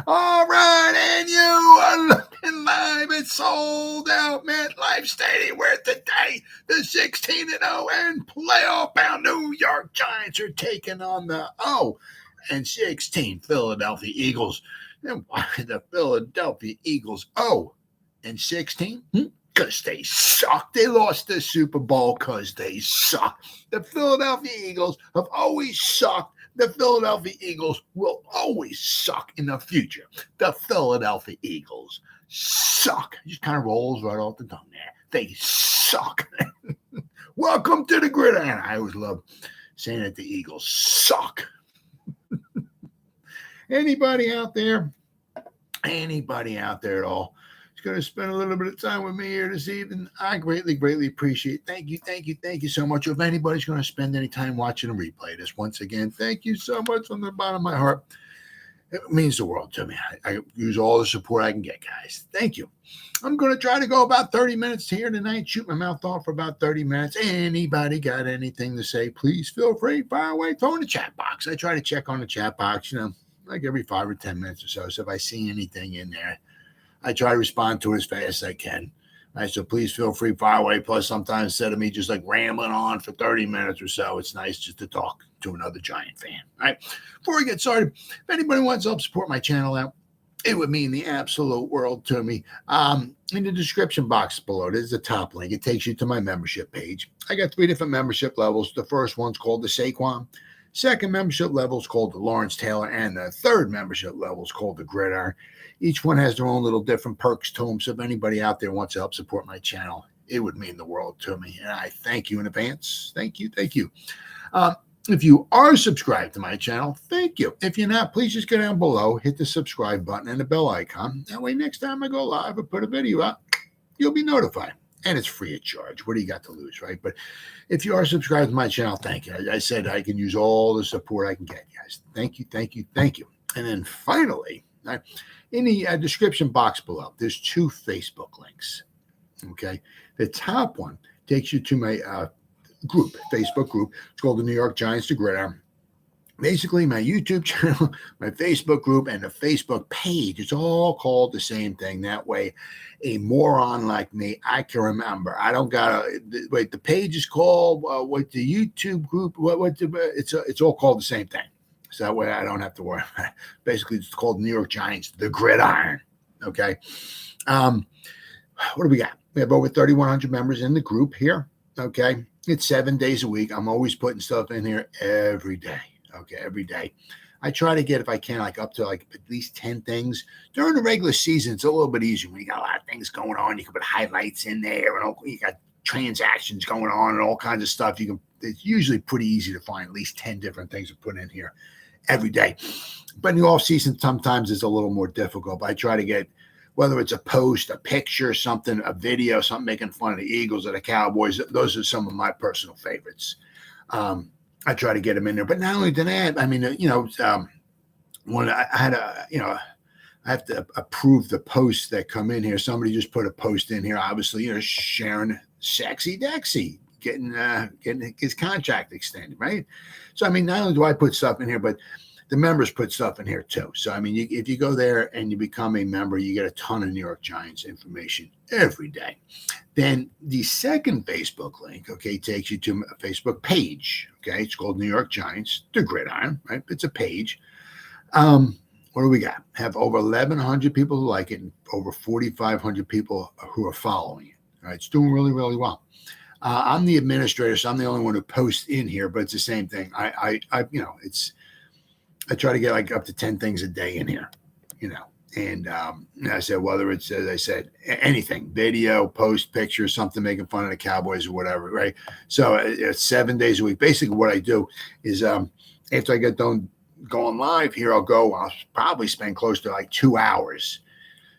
All right, and you are looking live. It's sold out MetLife Stadium, where today the 16-0 and playoff-bound New York Giants are taking on the 0-16 Philadelphia Eagles. And why the Philadelphia Eagles 0-16? Because they suck. They lost the Super Bowl because they suck. The Philadelphia Eagles have always sucked. The Philadelphia Eagles will always suck in the future. The Philadelphia Eagles suck. It just kind of rolls right off the tongue there. They suck. Welcome to the Gridiron. I always love saying that the Eagles suck. Anybody out there at all is going to spend a little bit of time with me here this evening, I greatly appreciate it. Thank you so much. If anybody's going to spend any time watching a replay this, once again, thank you so much from the bottom of my heart. It means the world to me. I use all the support I can get, guys. Thank you. I'm going to try to go about 30 minutes here tonight, shoot my mouth off for about 30 minutes. Anybody got anything to say, please feel free, fire away, throw in the chat box. I try to check on the chat box, like every 5 or 10 minutes or so. So if I see anything in there, I try to respond to it as fast as I can. All right, so please feel free, fire away. Plus, sometimes instead of me just like rambling on for 30 minutes or so, it's nice just to talk to another Giant fan. All right, before we get started, if anybody wants to help support my channel out, it would mean the absolute world to me. In the description box below, there's the top link. It takes you to my membership page. I got 3 different membership levels. The first one's called the Saquon. Second membership level is called the Lawrence Taylor, and the third membership level is called the Gridiron. Each one has their own little different perks to them. So if anybody out there wants to help support my channel, it would mean the world to me. And I thank you in advance. Thank you. If you are subscribed to my channel, thank you. If you're not, please just go down below, hit the subscribe button and the bell icon. That way, next time I go live or put a video up, you'll be notified. And it's free of charge. What do you got to lose, right? But if you are subscribed to my channel, thank you. I said I can use all the support I can get, guys. Thank you. And then finally, in the description box below, there's 2 Facebook links. Okay. The top one takes you to my Facebook group. It's called the New York Giants to Gridiron. Basically, my YouTube channel, my Facebook group, and the Facebook page, it's all called the same thing. That way, a moron like me, I can remember. I don't got to wait. The page is called what the YouTube group. It's all called the same thing. So that way, I don't have to worry. Basically, it's called New York Giants, the Gridiron. Okay. What do we got? We have over 3,100 members in the group here. Okay. It's 7 days a week. I'm always putting stuff in here every day. Okay, every day. I try to get, if I can, like up to like at least 10 things. During the regular season, it's a little bit easier when you got a lot of things going on. You can put highlights in there, and you got transactions going on and all kinds of stuff. It's usually pretty easy to find at least 10 different things to put in here every day. But in the off season, sometimes it's a little more difficult. But I try to get, whether it's a post, a picture, something, a video, something making fun of the Eagles or the Cowboys. Those are some of my personal favorites. I try to get them in there, but not only that, I mean, when I have to approve the posts that come in here. Somebody just put a post in here, obviously, sharing sexy Dexy getting his contract extended, right? So, I mean, not only do I put stuff in here, but the members put stuff in here too. So, I mean, if you go there and you become a member, you get a ton of New York Giants information every day. Then the second Facebook link, okay, takes you to a Facebook page. Okay, it's called New York Giants, the Gridiron, right? It's a page. What do we got? Have over 1,100 people who like it and over 4,500 people who are following it. All right, it's doing really, really well. I'm the administrator, so I'm the only one who posts in here, but it's the same thing. I try to get like up to 10 things a day in here, And I said, whether it's, as I said, anything, video, post, picture, something making fun of the Cowboys or whatever, right? So it's 7 days a week. Basically, what I do is after I get done going live here, I'll probably spend close to like 2 hours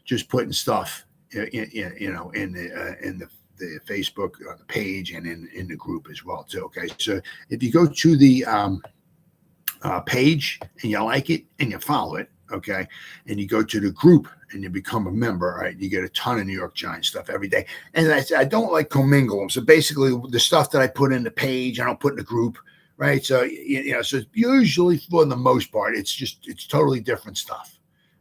just putting stuff, in the Facebook page and in the group as well too. Okay, so if you go to the page and you like it and you follow it, okay, and you go to the group and you become a member, right, you get a ton of New York Giants stuff every day. And I don't like commingle them. So basically the stuff that I put in the page, I don't put in the group, right? So, so usually for the most part, it's totally different stuff.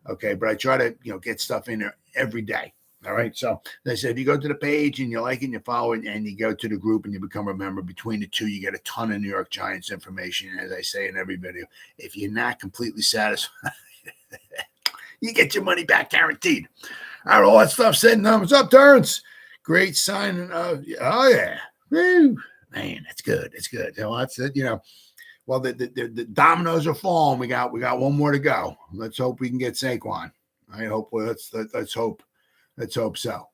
Okay, but I try to, get stuff in there every day. All right. So they said, if you go to the page and you like it and you follow it and you go to the group and you become a member, between the two, you get a ton of New York Giants information. As I say in every video, if you're not completely satisfied, you get your money back guaranteed. All right, all that stuff said and done. What's up, Terrence? Great signing. Oh yeah. Woo. Man, it's good. It's good. That's it. Well, the dominoes are falling. We got one more to go. Let's hope we can get Saquon. I hopefully let's hope so.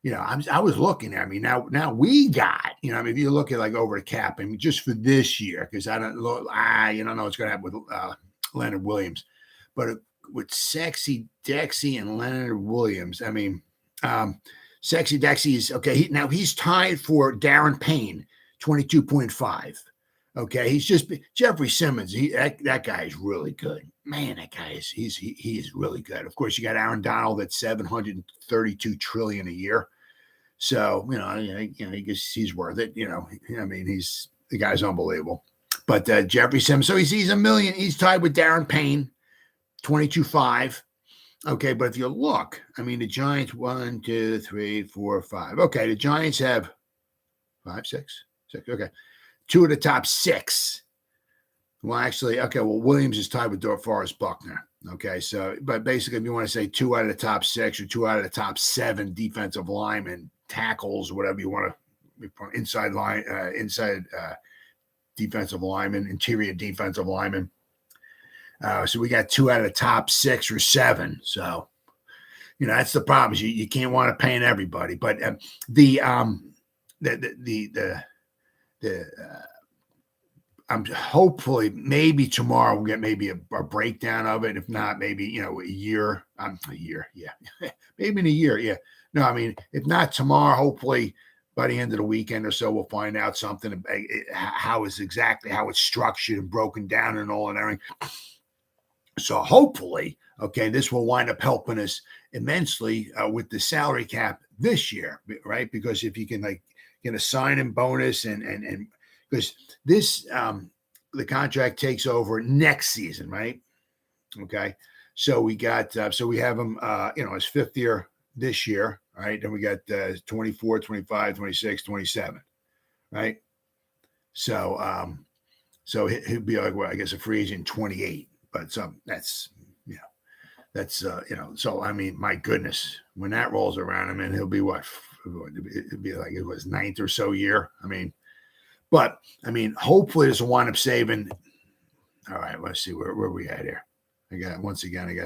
I was looking. Now we got. If you look at like over the cap, just for this year, because I don't know what's going to happen with Leonard Williams, but with Sexy Dexy and Leonard Williams, Sexy Dexy is okay. Now he's tied for Darren Payne, 22.5. Okay, he's just Jeffrey Simmons. That guy is really good. Man, that guy he is really good. Of course, you got Aaron Donald at $732 trillion a year. So he's worth it. He's the guy's unbelievable. But Jeffrey Simmons, so he's $1 million. He's tied with Darren Payne, 22.5. Okay, but if you look, the Giants 1, 2, 3, 4, 5. Okay, the Giants have 5, 6. Okay. 2 of the top 6. Well, actually, okay. Well, Williams is tied with DeForest Buckner. Okay, so but basically, if you want to say 2 out of the top 6 or 2 out of the top 7 defensive linemen, tackles, whatever you want to, inside defensive linemen, interior defensive linemen. So we got 2 out of the top 6 or 7. So, that's the problem. Is you can't want to paint everybody, but I'm hopefully maybe tomorrow we'll get maybe a breakdown of it. If not, maybe a year. Yeah, maybe in a year. Yeah, no, if not tomorrow, hopefully by the end of the weekend or so, we'll find out something how it's structured and broken down and all and everything. So hopefully, okay, this will wind up helping us immensely with the salary cap this year, right? Because if you can get a sign-in bonus and because this the contract takes over next season, right? Okay, so we got so we have him his 5th year this year, right? Then we got 24, 25, 26, 27, right? So he'll be like, well, I guess a free agent 28, but that's so my goodness, when that rolls around, he'll be what? It'd be like it was 9th or so year. But hopefully this will wind up saving. All right, let's see where we at here. I got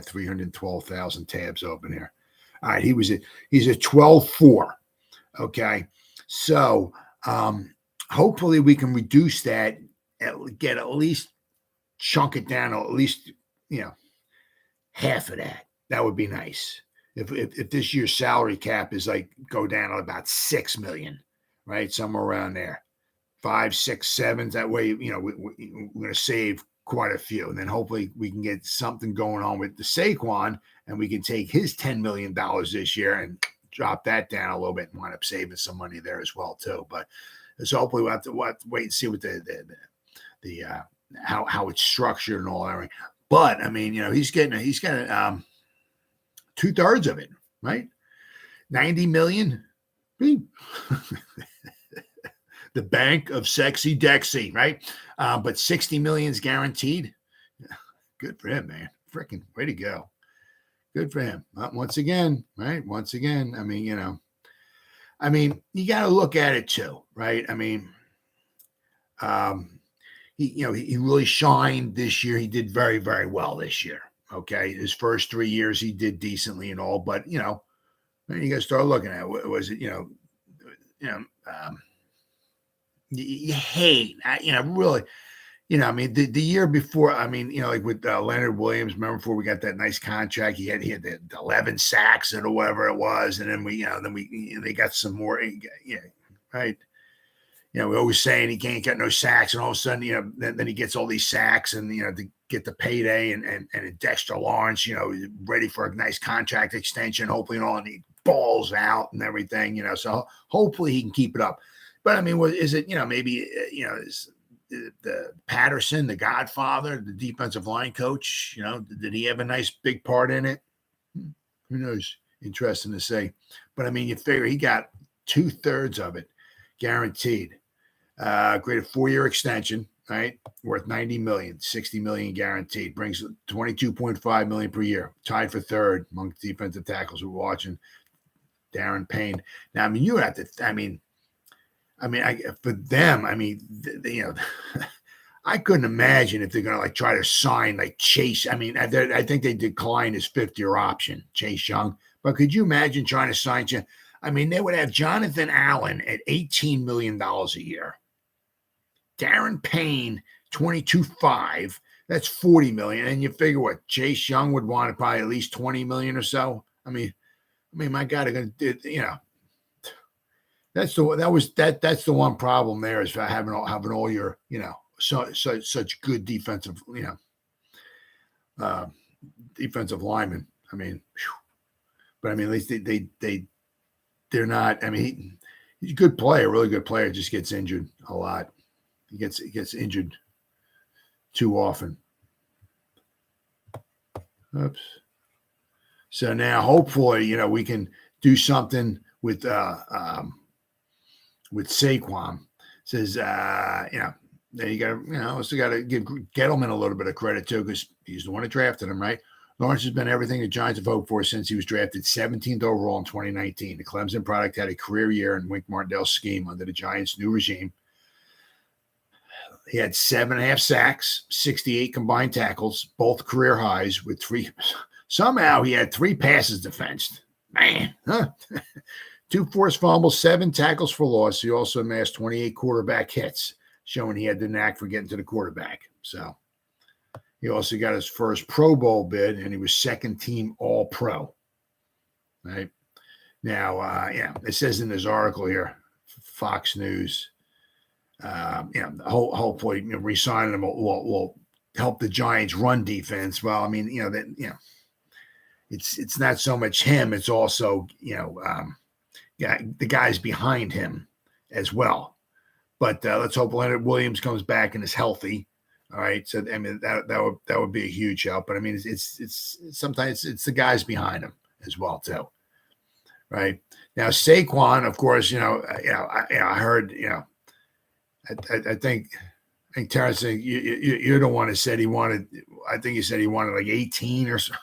312,000 tabs open here. All right, he's at 12.4. Okay, so hopefully we can reduce that, get at least chunk it down, or at least half of that. That would be nice. If this year's salary cap is go down to about 6 million, right? Somewhere around there, 5, 6, 7. That way, we're going to save quite a few. And then hopefully we can get something going on with the Saquon, and we can take his $10 million this year and drop that down a little bit and wind up saving some money there as well too. But so hopefully we'll have to wait and see what the how it's structured and all that. But he's got 2/3 of it, right? 90 million. The bank of Sexy Dexy, right? But 60 million is guaranteed. Good for him, man. Freaking way to go. Good for him. Once again, right? Once again, you got to look at it too, right? He really shined this year. He did very, very well this year. Okay, his first 3 years he did decently and all, but then you got to start looking at it. Was it you hate really the year before. Like with Leonard Williams. Remember before we got that nice contract, he had the 11 sacks or whatever it was, and then they got some more. Right. We're always saying he can't get no sacks, and all of a sudden, then he gets all these sacks, and to get the payday, and Dexter Lawrence, ready for a nice contract extension, hopefully, and all, and he balls out and everything, so hopefully he can keep it up. But is it, maybe, the Patterson, the Godfather, the defensive line coach, did he have a nice big part in it? Who knows? Interesting to say. But I mean, you figure he got 2/3 of it guaranteed. Great 4-year extension, right? Worth $90 million, $60 million guaranteed. Brings $22.5 million per year. Tied for third among defensive tackles we're watching. Darren Payne. Now, I mean, you have to. For them, I couldn't imagine if they're going to try to sign Chase. I mean, I think they declined his 5th-year option, Chase Young. But could you imagine trying to sign? I mean, they would have Jonathan Allen at $18 million a year. Darren Payne, $22.5. That's $40 million. And you figure what Chase Young would want probably at least $20 million or so. I mean, my God, they're going to, that's the one problem there is having all your, such good defensive, defensive linemen. I mean, but I mean, at least they're not. I mean, he's a good player, really good player. Just gets injured a lot. He gets injured too often. Oops. So now, hopefully, we can do something with Saquon. Says, then you got also got to give Gettleman a little bit of credit too, because he's the one that drafted him, right? Lawrence has been everything the Giants have hoped for since he was drafted 17th overall in 2019. The Clemson product had a career year in Wink Martindale's scheme under the Giants' new regime. He had 7.5 sacks, 68 combined tackles, both career highs with 3. Somehow he had 3 passes defensed. Man, huh? 2 forced fumbles, 7 tackles for loss. He also amassed 28 quarterback hits, showing he had the knack for getting to the quarterback. So he also got his first Pro Bowl bid, and he was 2nd team All-Pro. Right now, it says in this article here, Fox News. Hopefully, re-signing him will help the Giants' run defense. Well, I mean, it's not so much him; it's also the guys behind him as well. But let's hope Leonard Williams comes back and is healthy. All right, so I mean that would be a huge help. But I mean, it's sometimes it's the guys behind him as well too. Right now, Saquon, of course, I heard, I think Terrence, you're the one that said he wanted. I think he said he wanted like 18 or so,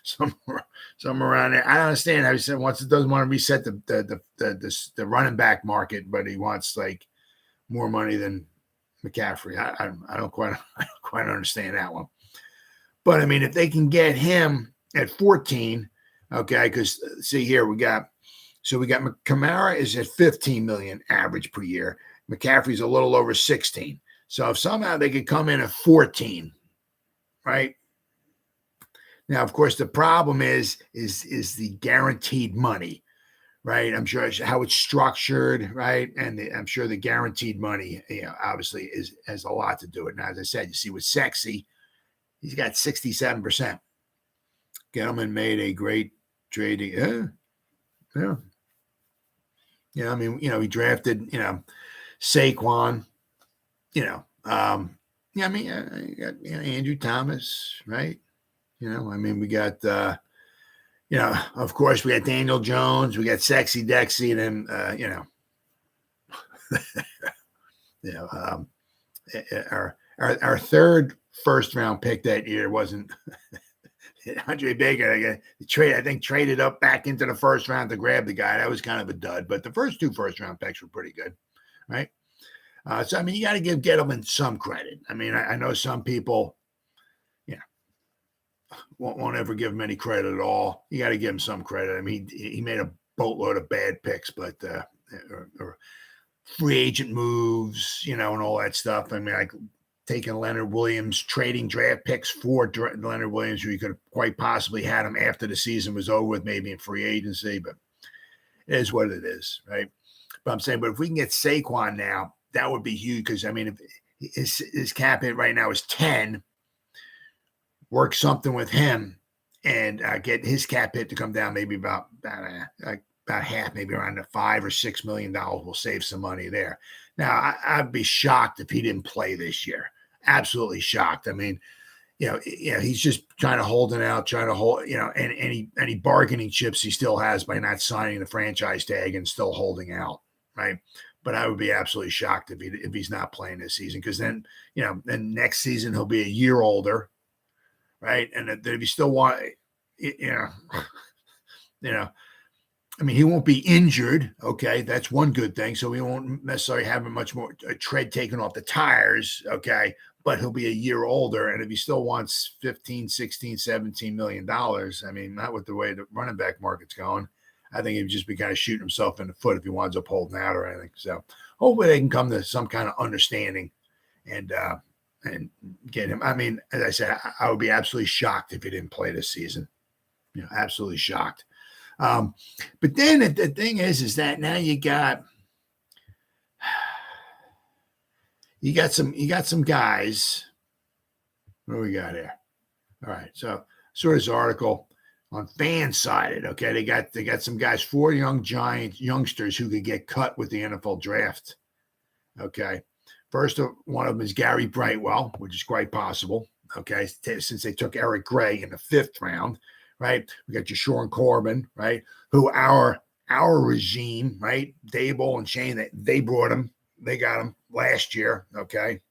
somewhere around there. I don't understand how he said once it doesn't want to reset the running back market, but he wants like more money than McCaffrey. I don't quite understand that one. But I mean, if they can get him at 14, okay, because see here we got Kamara is at 15 million average per year. McCaffrey's a little over 16. So if somehow they could come in at 14, right? Now, of course, the problem is the guaranteed money, right? I'm sure how it's structured, right? And I'm sure the guaranteed money, obviously has a lot to do with it. Now, as I said, you see with Sexy, he's got 67%. Gettleman made a great trading. Yeah. I mean, he drafted, Saquon, I mean, you got Andrew Thomas, right? I mean, we got, of course, we got Daniel Jones, we got Sexy Dexy, and then, our third first round pick that year wasn't Andre Baker. I think traded up back into the first round to grab the guy. That was kind of a dud, but the first 2 first round picks were pretty good, right? So, I mean, you got to give Gettleman some credit. I mean, I know some people, won't ever give him any credit at all. You got to give him some credit. I mean, he made a boatload of bad picks, but or free agent moves, and all that stuff. I mean, like taking Leonard Williams, trading draft picks for Leonard Williams, who you could have quite possibly had him after the season was over with, maybe in free agency, but it is what it is, right? But I'm saying, but if we can get Saquon now, that would be huge because, I mean, if his cap hit right now is 10, work something with him and get his cap hit to come down maybe about about half, maybe around the $5 or $6 million. We'll save some money there. Now, I'd be shocked if he didn't play this year. Absolutely shocked. I mean, he's just trying to hold it out, trying to hold, and any bargaining chips he still has by not signing the franchise tag and still holding out, right? But I would be absolutely shocked if he's not playing this season, because then next season he'll be a year older, right? And if you still want, I mean, he won't be injured. Okay, that's one good thing. So he won't necessarily have much more tread taken off the tires. Okay, but he'll be a year older. And if he still wants 15, 16, 17 million dollars, I mean, not with the way the running back market's going, I think he'd just be kind of shooting himself in the foot if he winds up holding out or anything. So hopefully they can come to some kind of understanding and get him. I mean, as I said, I would be absolutely shocked if he didn't play this season. Absolutely shocked. But then the thing is that now you got some guys. What do we got here? All right, so saw this article on Fansided. Okay, they got some guys, 4 youngsters who could get cut with the NFL draft. Okay, first one of them is Gary Brightwell, which is quite possible. Okay, since they took Eric Gray in the 5th round. Right, we got Jashawn Corbin, right? Who our regime, right? Dable and Shane, they brought him, they got him last year. Okay,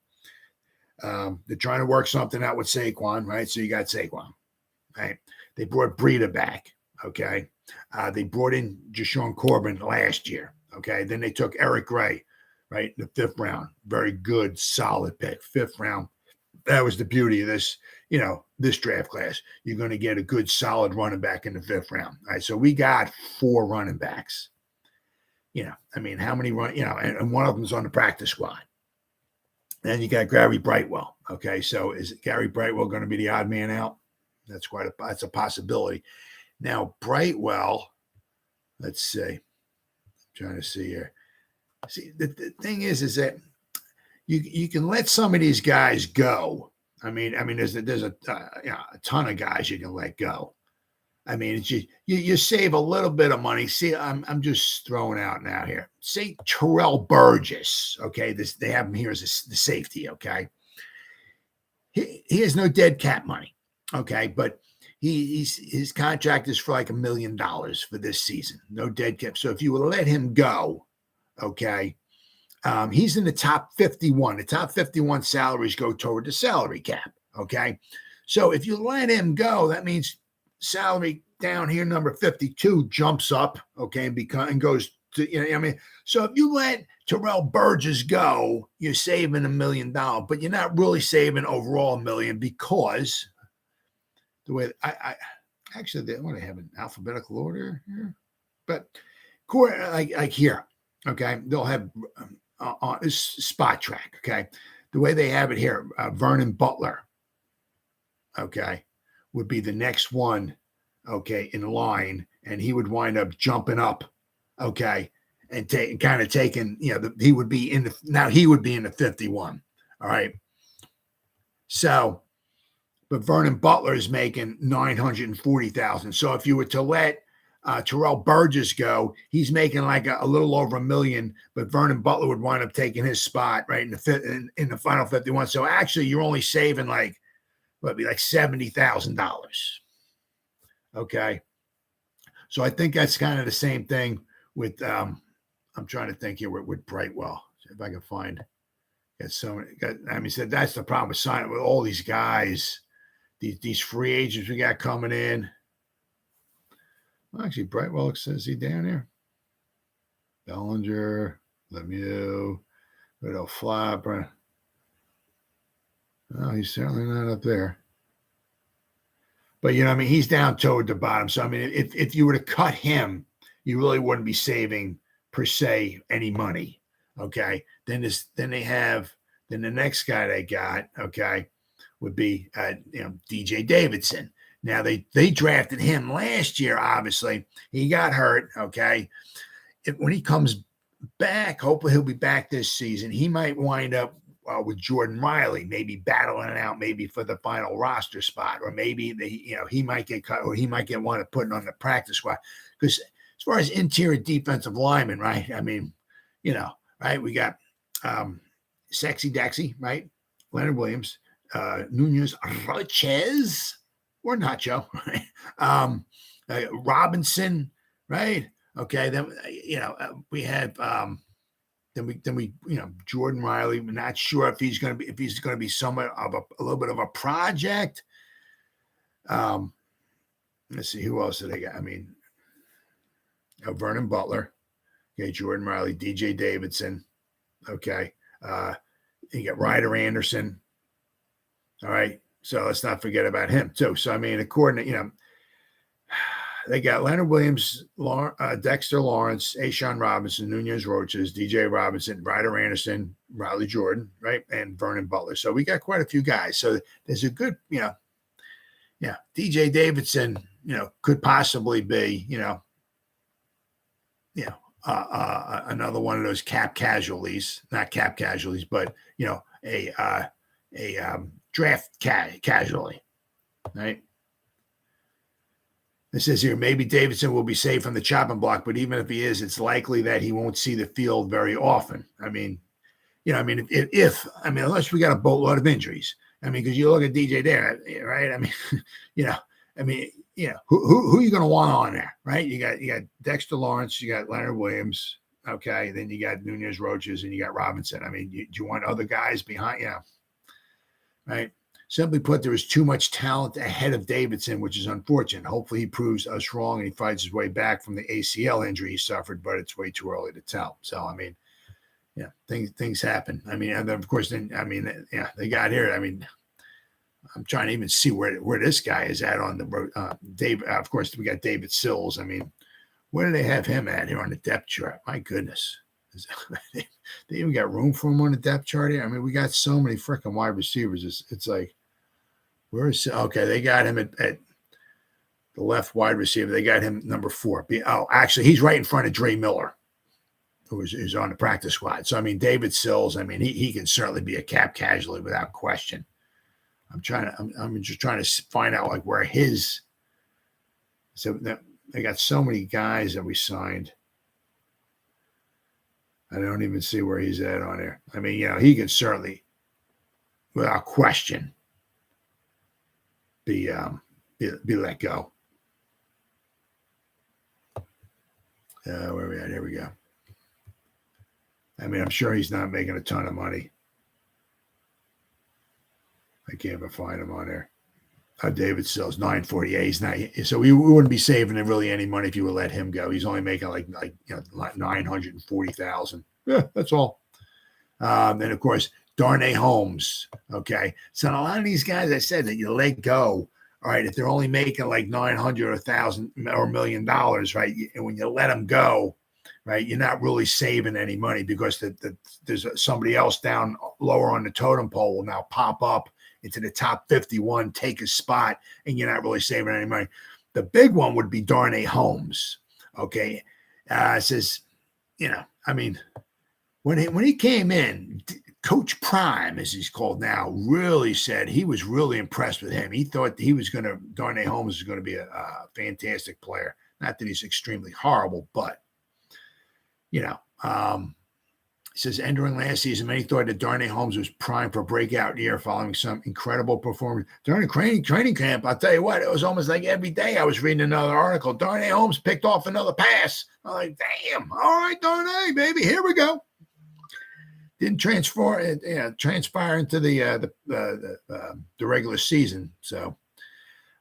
they're trying to work something out with Saquon, right? So you got Saquon, right? They brought Breida back. Okay, they brought in Jashawn Corbin last year. Okay, then they took Eric Gray, right? In the 5th round, very good, solid pick, 5th round. That was the beauty of this, this draft class. You're going to get a good, solid running back in the 5th round. All right, so we got 4 running backs. I mean, how many and one of them's on the practice squad. Then you got Gary Brightwell. Okay, so is Gary Brightwell going to be the odd man out? That's a possibility. Now, Brightwell, let's see. I'm trying to see here. See, the thing is that you can let some of these guys go. I mean, there's a ton of guys you can let go. I mean, it's just, you save a little bit of money. See, I'm just throwing out now here. Say Terrell Burgess. Okay, they have him here as the safety. Okay, he has no dead cap money. Okay, but his contract is for like $1 million for this season. No dead cap. So if you would let him go, okay. He's in the top 51. The top 51 salaries go toward the salary cap. Okay. So if you let him go, that means salary down here, number 52, jumps up. Okay. And goes to, so if you let Terrell Burgess go, you're saving $1 million, but you're not really saving overall $1 million, because the way I want to have an alphabetical order here, but like here, okay, they'll have, on spot track, okay, the way they have it here, Vernon Butler, okay, would be the next one, okay, in line, and he would wind up jumping up, okay, and taking, he would be in the 51, all right. So, but Vernon Butler is making $940,000. So if you were to let Terrell Burgess go, he's making like a little over $1 million, but Vernon Butler would wind up taking his spot right in the final 51. So actually, you're only saving like $70,000. Okay, so I think that's kind of the same thing with. I'm trying to think here with Brightwell, if I can find. Said that's the problem with signing with all these guys, these free agents we got coming in. Well, actually, Brightwell says he down here. Bellinger, Lemieux, Rudolph Flapper. No, he's certainly not up there. But he's down toward the bottom. So if you were to cut him, you really wouldn't be saving per se any money. Okay. Then the next guy they got, okay, would be DJ Davidson. Now, they drafted him last year, obviously. He got hurt, okay? When he comes back, hopefully he'll be back this season. He might wind up with Jordan Riley, maybe battling it out maybe for the final roster spot, or maybe he might get cut, or he might get one putting on the practice squad. Because as far as interior defensive linemen, right? I mean, right? We got Sexy Dexy, right? Leonard Williams, Nunez Roches, or Nacho, right? Robinson, right? Okay, then we have then we Jordan Riley. We're not sure if he's going to be somewhat of a little bit of a project. Let's see who else did they got. I mean, Vernon Butler, okay, Jordan Riley, DJ Davidson, okay. You got Ryder Anderson. All right, so let's not forget about him too. So I mean, according to they got Leonard Williams, Dexter Lawrence, Ashawn Robinson, Nunez Roches, DJ Robinson, Ryder Anderson, Riley Jordan, right, and Vernon Butler. So we got quite a few guys. So there's a good, DJ Davidson, could possibly be, another one of those casualties, not cap casualties, but a draft casualty, right? It says here, maybe Davidson will be saved from the chopping block, but even if he is, it's likely that he won't see the field very often. I mean, unless we got a boatload of injuries. I mean, because you look at DJ there, right? I mean, who are you going to want on there, right? You got Dexter Lawrence, you got Leonard Williams, okay, then you got Nunez Roches, and you got Robinson. I mean, do you want other guys behind? Right? Simply put, there is too much talent ahead of Davidson, which is unfortunate. Hopefully he proves us wrong and he fights his way back from the ACL injury he suffered, but it's way too early to tell. So, I mean, things happen. I mean, and then, of course, they got here. I mean, I'm trying to even see where this guy is at on the road. Dave, of course, we got David Sills. I mean, where do they have him at here on the depth chart? My goodness. They even got room for him on the depth chart here. I mean, we got so many freaking wide receivers. It's like, okay, they got him at the left wide receiver. They got him number 4. Actually, he's right in front of Dre Miller, who's on the practice squad. So, I mean, David Sills, I mean, he can certainly be a cap casualty without question. I'm just trying to find out like where his. So they got so many guys that we signed. I don't even see where he's at on there. I mean, he can certainly, without question, be let go. Where are we at? Here we go. I mean, I'm sure he's not making a ton of money. I can't even find him on there. David Sills, 948. He's not, so we wouldn't be saving him really any money if you would let him go. He's only making like $940,000. Yeah, that's all. And of course, Darnay Holmes. Okay, so a lot of these guys, I said that you let go. All right, if they're only making like $900 or $1,000 or $1 million, right? And when you let them go, right, you're not really saving any money because there's somebody else down lower on the totem pole will now pop up into the top 51, take a spot, and you're not really saving any money. The big one would be Darnay Holmes. Okay. It says, I mean, when he came in, Coach Prime, as he's called now, really said he was really impressed with him. He thought Darnay Holmes was going to be a fantastic player. Not that he's extremely horrible, but, it says, entering last season, many thought that Darnay Holmes was primed for a breakout year following some incredible performance. During training camp, I'll tell you what, it was almost like every day I was reading another article. Darnay Holmes picked off another pass. I'm like, damn, all right, Darnay, baby, here we go. Didn't transpire into the regular season. So,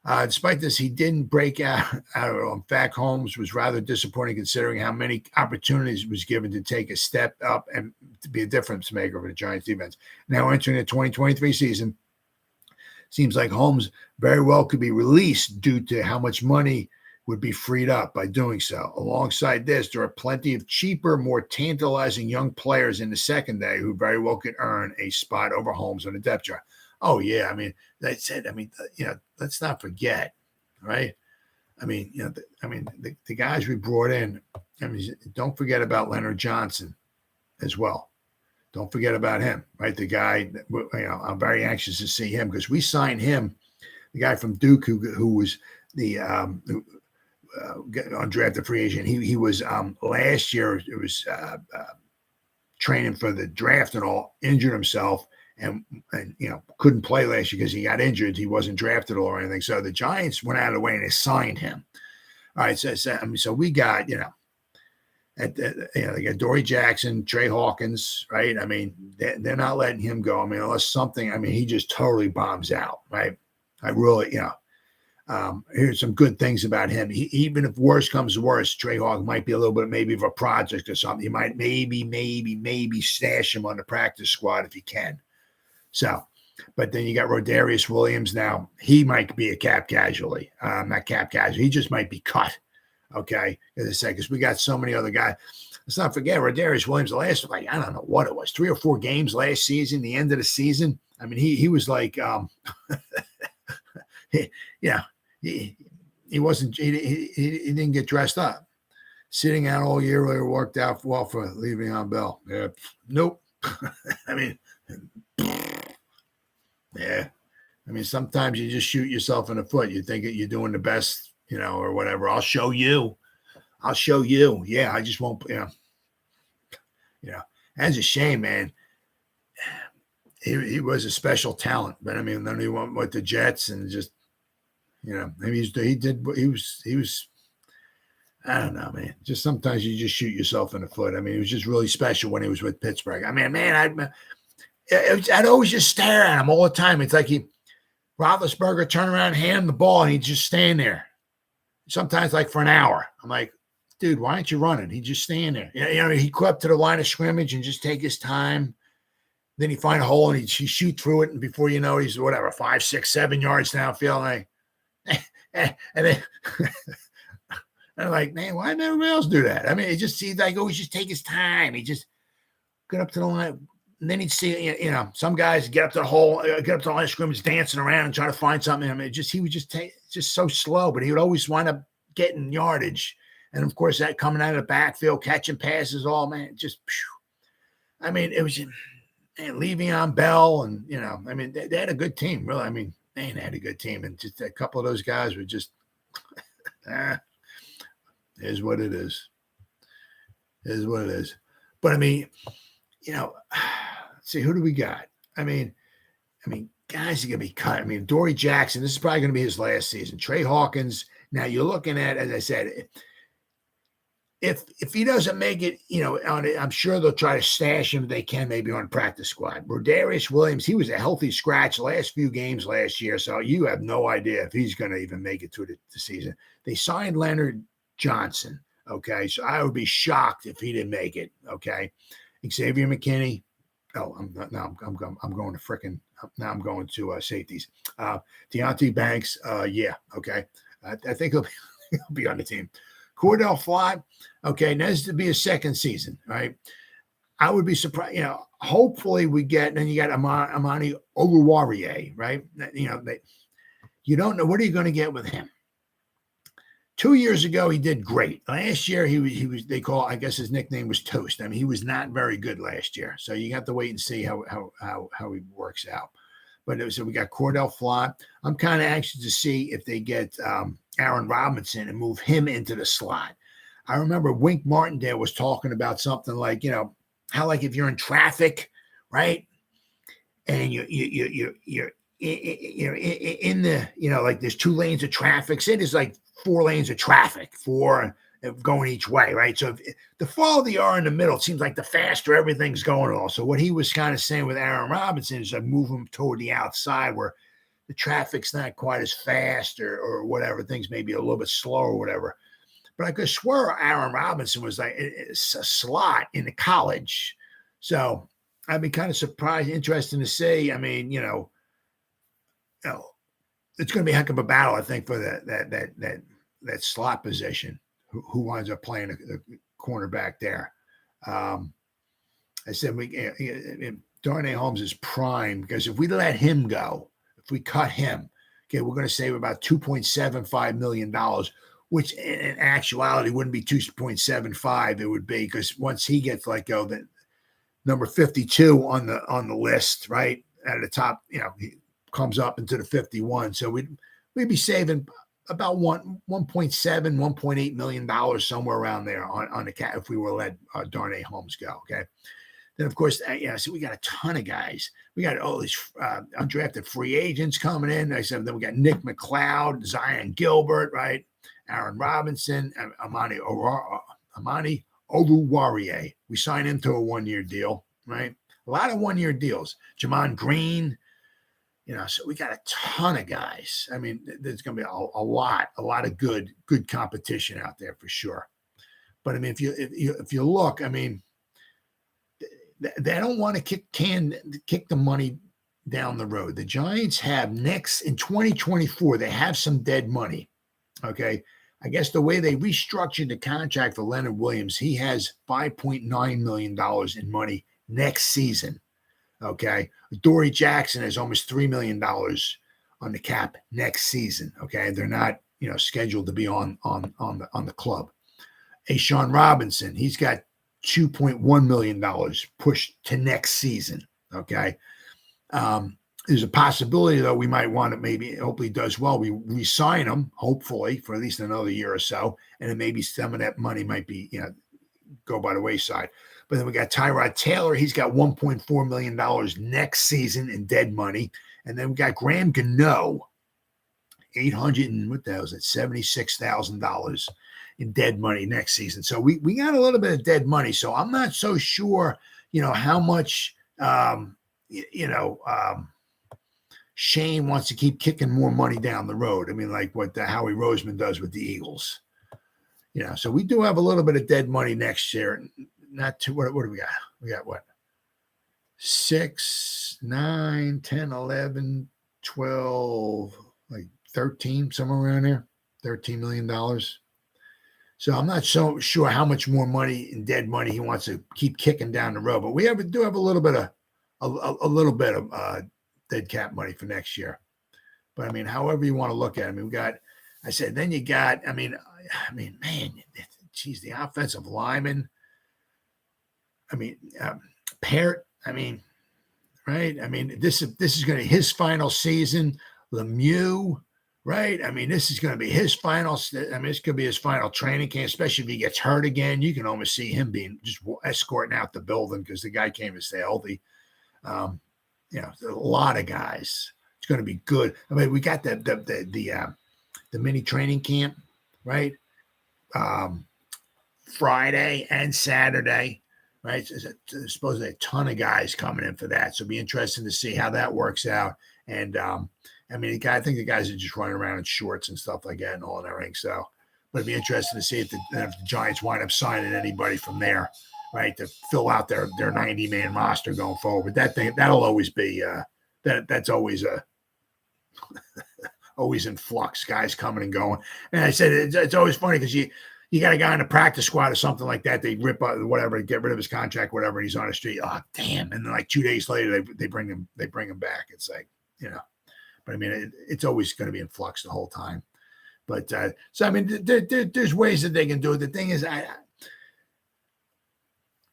despite this, he didn't break out at all. In fact, Holmes was rather disappointing considering how many opportunities was given to take a step up and to be a difference maker for the Giants defense. Now entering the 2023 season, seems like Holmes very well could be released due to how much money would be freed up by doing so. Alongside this, there are plenty of cheaper, more tantalizing young players in the secondary who very well could earn a spot over Holmes on the depth chart. Oh, yeah. I mean, that's it. I mean, let's not forget, right? I mean, the guys we brought in, I mean, don't forget about Leonard Johnson as well. Don't forget about him, right? The guy, I'm very anxious to see him because we signed him, the guy from Duke who was undrafted free agent. He was last year. It was training for the draft and all. Injured himself and couldn't play last year because he got injured. He wasn't drafted or anything. So the Giants went out of the way and they signed him. All right, so we got they got Adoree Jackson, Trey Hawkins, right? I mean, they're not letting him go. I mean, unless something. I mean, he just totally bombs out, right? I really, here's some good things about him. Even if worse comes to worse, Trey Hawkins might be a little bit maybe of a project or something. You might maybe stash him on the practice squad if you can. So, but then you got Rodarius Williams. Now he might be a cap casualty. Not cap casualty. He just might be cut. Okay, as I said, because we got so many other guys. Let's not forget Rodarius Williams. The last, I don't know what it was, 3 or 4 games last season. The end of the season. I mean, he was like, he wasn't. He didn't get dressed up. Sitting out all year really worked out well for Le'Veon Bell. Yeah, nope. I mean. Yeah. I mean, sometimes you just shoot yourself in the foot. You think that you're doing the best, or whatever. I'll show you. Yeah, I just won't, That's a shame, man. He was a special talent. But, I mean, then he went with the Jets and just, maybe he was, I don't know, man. Just sometimes you just shoot yourself in the foot. I mean, he was just really special when he was with Pittsburgh. I mean, man, I'd always just stare at him all the time. It's like Roethlisberger turn around and hand him the ball, and he'd just stand there. Sometimes like for an hour. I'm like, dude, why aren't you running? He'd just stand there. He'd go up to the line of scrimmage and just take his time. Then he'd find a hole and he'd shoot through it. And before you know it, he's 5, 6, 7 yards downfield. And then I'm like, man, why didn't everybody else do that? I mean, it just seems like always just take his time. He just get up to the line. And then he'd see, some guys get up to the hole, get up to the line of scrimmage, dancing around and try to find something. I mean, he would just just so slow, but he would always wind up getting yardage. And of course, that coming out of the backfield, catching passes, all, man, just, I mean, it was Le'Veon Bell, and I mean, they had a good team, really. I mean, they had a good team, and just a couple of those guys were just, is what it is. Is what it is. But I mean, see, who do we got? I mean, guys are going to be cut. I mean, Adoree Jackson, this is probably going to be his last season. Trey Hawkins. Now you're looking at, as I said, if he doesn't make it, I'm sure they'll try to stash him if they can, maybe on practice squad. Rodarius Williams, he was a healthy scratch last few games last year, so you have no idea if he's going to even make it to the season. They signed Leonard Johnson. Okay, so I would be shocked if he didn't make it. Okay. Xavier McKinney. Oh, I'm going to safeties. Deontay Banks. Yeah. Okay. I think he'll be on the team. Cordell Flott. Okay. Now this to be a second season. Right. I would be surprised. Hopefully we get, and then you got Amani Oluwariye. Right. You don't know what are you going to get with him. 2 years ago, he did great. Last year, he was. They call, I guess his nickname was Toast. I mean, he was not very good last year. So you have to wait and see how he works out. But so we got Cordell Flott. I'm kind of anxious to see if they get Aaron Robinson and move him into the slot. I remember Wink Martindale was talking about something like, how like if you're in traffic, right, and you're in the, like there's 2 lanes of traffic. Say there's like 4 lanes of traffic, 4 going each way, right? So the farther you are in the middle, it seems like the faster everything's going on. So what he was kind of saying with Aaron Robinson is move him toward the outside where the traffic's not quite as fast or whatever. Things may be a little bit slower or whatever. But I could swear Aaron Robinson was like a slot in the college. So I'd be kind of surprised, interesting to see. I mean, it's going to be a heck of a battle, I think, for that slot position. Who winds up playing the cornerback there? I said Darnay Holmes is prime because if we let him go, if we cut him, okay, we're going to save about $2.75 million, which in actuality wouldn't be 2.75. It would be because once he gets let go, then number 52 on the list, right at the top, he comes up into the 51. So we'd be saving about 1.7, $1.8 million somewhere around there on the cap if we were let Darnay Holmes go. Okay. Then of course, so we got a ton of guys. We got all these undrafted free agents coming in. I said then we got Nick McLeod, Zion Gilbert, right? Aaron Robinson, Amani Oluwarie. We signed him to a 1-year deal, right? A lot of 1-year deals. Jamon Green, so we got a ton of guys. I mean, there's going to be a lot of good competition out there for sure. But I mean, if you look, I mean, they don't want to kick the money down the road. The Giants have next in 2024, they have some dead money. Okay. I guess the way they restructured the contract for Leonard Williams, he has $5.9 million in money next season. Okay. Adoree Jackson has almost $3 million on the cap next season. Okay. They're not, scheduled to be on the club. A'Shawn Robinson, he's got $2.1 million pushed to next season. Okay. There's a possibility, though, we might want to hopefully he does well. We re-sign him, hopefully, for at least another year or so. And then maybe some of that money might be, go by the wayside. But then we got Tyrod Taylor. He's got $1.4 million next season in dead money. And then we got Graham Gano, $76,000 in dead money next season. So we got a little bit of dead money. So I'm not so sure, how much, Shane wants to keep kicking more money down the road. I mean, like what Howie Roseman does with the Eagles. So we do have a little bit of dead money next year. Not too, what do we got? We got what? 6, 9, 10, 11, 12, like 13, somewhere around there, $13 million. So I'm not so sure how much more money in dead money he wants to keep kicking down the road, but we do have a little bit of dead cap money for next year. But I mean, however you want to look at it, I mean, then you got, man, geez, the offensive lineman. I mean, Parrott, right? I mean, this is going to be his final season. Lemieux, right? I mean, this is going to be his final. This could be his final training camp, especially if he gets hurt again. You can almost see him being just escorting out the building because the guy can't even stay healthy. A lot of guys. It's going to be good. I mean, we got the mini training camp, right? Friday and Saturday, right? So there's supposedly a ton of guys coming in for that. So it'll be interesting to see how that works out. And I think the guys are just running around in shorts and stuff like that and all and everything. So, but it'd be interesting to see if the Giants wind up signing anybody from there, right, to fill out their 90-man roster going forward. But that'll always be that's always always in flux, guys coming and going. And I said it's always funny because you got a guy in a practice squad or something like that. They rip out whatever, get rid of his contract, whatever. And he's on the street. Oh, damn! And then like 2 days later, they bring him back. It's like but I mean, it's always going to be in flux the whole time. But so I mean, there's ways that they can do it. The thing is,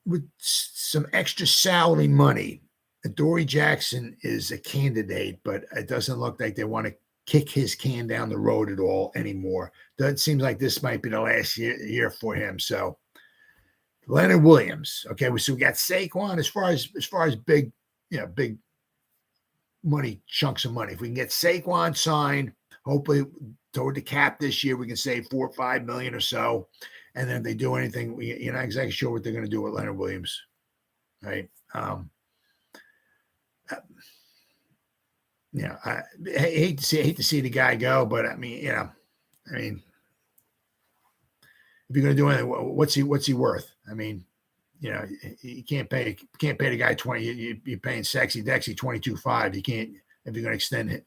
with some extra salary money, Adoree Jackson is a candidate, but it doesn't look like they want to kick his can down the road at all anymore. It seems like this might be the last year for him. So Leonard Williams. Okay, so we got Saquon as far as big money, chunks of money. If we can get Saquon signed, hopefully toward the cap this year, we can save $4 or $5 million or so. And then if they do anything, you're not exactly sure what they're going to do with Leonard Williams, right? I hate to see the guy go, but if you're going to do anything, what's he worth? I mean, you can't pay the guy 20. You're paying Sexy Dexy $22.5. You can't if you're going to extend it.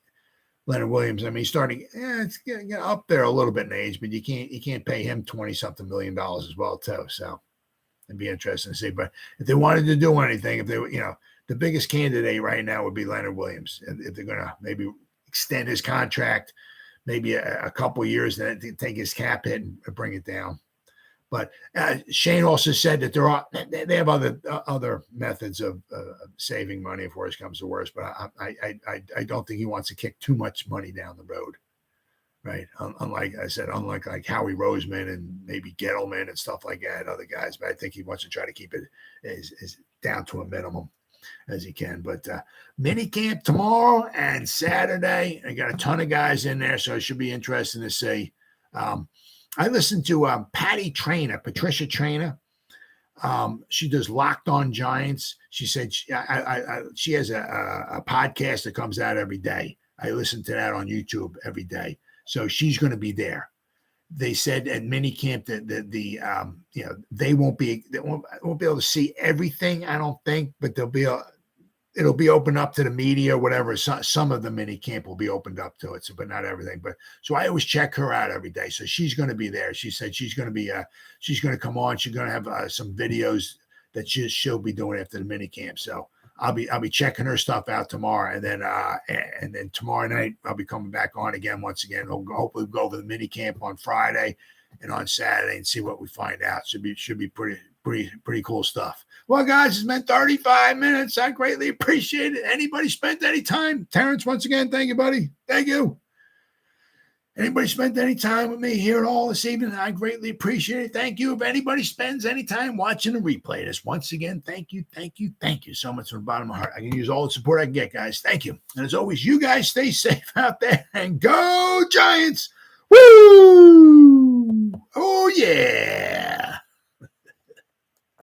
Leonard Williams, he's starting. It's getting up there a little bit in age, but you can't pay him $20-something million as well too. So it'd be interesting to see. But if they wanted to do anything, if they the biggest candidate right now would be Leonard Williams. If they're going to maybe extend his contract, maybe a couple of years, then take his cap hit and bring it down. But Shane also said that they have other methods of saving money if worse comes to worse. But I don't think he wants to kick too much money down the road. right? Unlike I said, unlike like Howie Roseman and maybe Gettleman and stuff like that, other guys. But I think he wants to try to keep it as down to a minimum as he can. But mini camp tomorrow and Saturday. I got a ton of guys in there, so it should be interesting to see. I listened to Patricia Trainer. She does Locked On Giants. She said she has a podcast that comes out every day. I listen to that on YouTube every day. So she's going to be there. They said at minicamp that they won't be able to see everything, I don't think, but it'll be opened up to the media or whatever. Some of the minicamp will be opened up to it, but not everything. But so I always check her out every day. So she's going to be there. She said she's going to come on. She's going to have some videos that she'll be doing after the minicamp. So I'll be checking her stuff out tomorrow, and then tomorrow night I'll be coming back on again once again. Hopefully we'll go over the minicamp on Friday and on Saturday and see what we find out. Should be pretty cool stuff. Well, guys, it's been 35 minutes. I greatly appreciate it. Anybody spent any time? Terrence, once again, thank you, buddy. Thank you. Anybody spent any time with me here at all this evening? I greatly appreciate it. Thank you. If anybody spends any time watching a replay of this, once again, thank you so much from the bottom of my heart. I can use all the support I can get, guys. Thank you. And as always, you guys stay safe out there and go Giants. Woo! Oh, yeah.